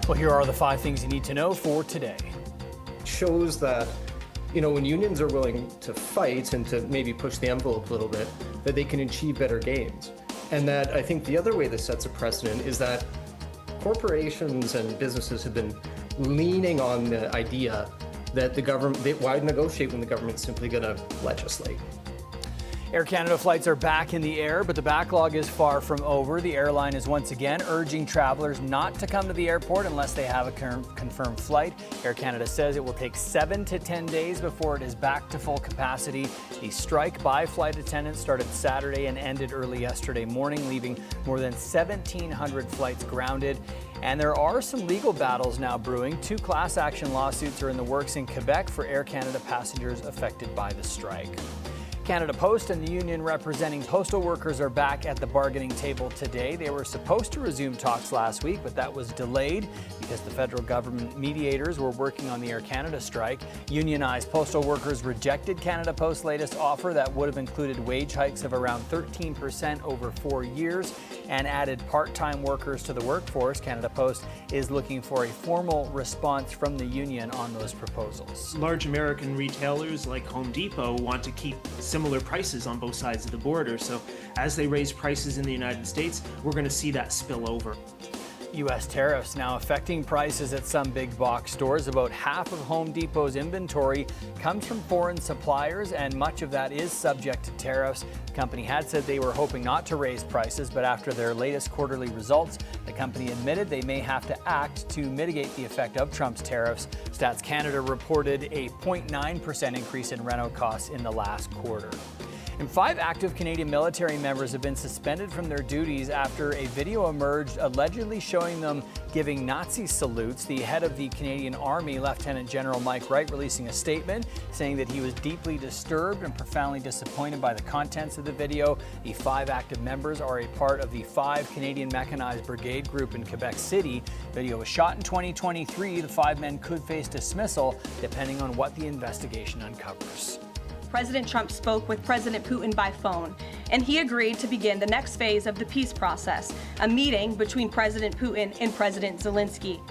Well, here are the 5 things you need to know for today. Shows that, when unions are willing to fight and to maybe push the envelope a little bit, that they can achieve better gains. And that I think the other way this sets a precedent is that corporations and businesses have been leaning on the idea that why negotiate when the government's simply going to legislate? Air Canada flights are back in the air, but the backlog is far from over. The airline is once again urging travelers not to come to the airport unless they have a confirmed flight. Air Canada says it will take 7 to 10 days before it is back to full capacity. The strike by flight attendants started Saturday and ended early yesterday morning, leaving more than 1,700 flights grounded. And there are some legal battles now brewing. 2 class action lawsuits are in the works in Quebec for Air Canada passengers affected by the strike. Canada Post and the union representing postal workers are back at the bargaining table today. They were supposed to resume talks last week, but that was delayed because the federal government mediators were working on the Air Canada strike. Unionized postal workers rejected Canada Post's latest offer that would have included wage hikes of around 13% over 4 years and added part-time workers to the workforce. Canada Post is looking for a formal response from the union on those proposals. Large American retailers like Home Depot want to keep similar prices on both sides of the border. So as they raise prices in the United States, we're going to see that spill over. U.S. tariffs now affecting prices at some big box stores. About half of Home Depot's inventory comes from foreign suppliers, and much of that is subject to tariffs. The company had said they were hoping not to raise prices, but after their latest quarterly results, the company admitted they may have to act to mitigate the effect of Trump's tariffs. Stats Canada reported a 0.9% increase in reno costs in the last quarter. And 5 active Canadian military members have been suspended from their duties after a video emerged allegedly showing them giving Nazi salutes. The head of the Canadian Army, Lieutenant General Mike Wright, releasing a statement saying that he was deeply disturbed and profoundly disappointed by the contents of the video. The 5 active members are a part of the 5 Canadian Mechanized Brigade group in Quebec City. The video was shot in 2023. The 5 men could face dismissal depending on what the investigation uncovers. President Trump spoke with President Putin by phone, and he agreed to begin the next phase of the peace process, a meeting between President Putin and President Zelensky.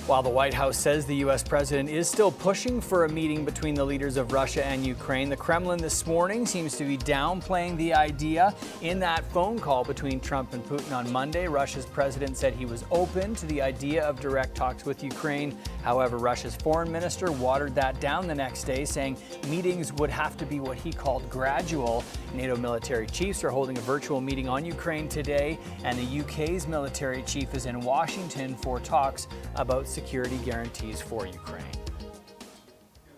While the White House says the U.S. president is still pushing for a meeting between the leaders of Russia and Ukraine, the Kremlin this morning seems to be downplaying the idea. In that phone call between Trump and Putin on Monday, Russia's president said he was open to the idea of direct talks with Ukraine. However, Russia's foreign minister watered that down the next day, saying meetings would have to be what he called gradual. NATO military chiefs are holding a virtual meeting on Ukraine today, and the UK's military chief is in Washington for talks about security guarantees for Ukraine.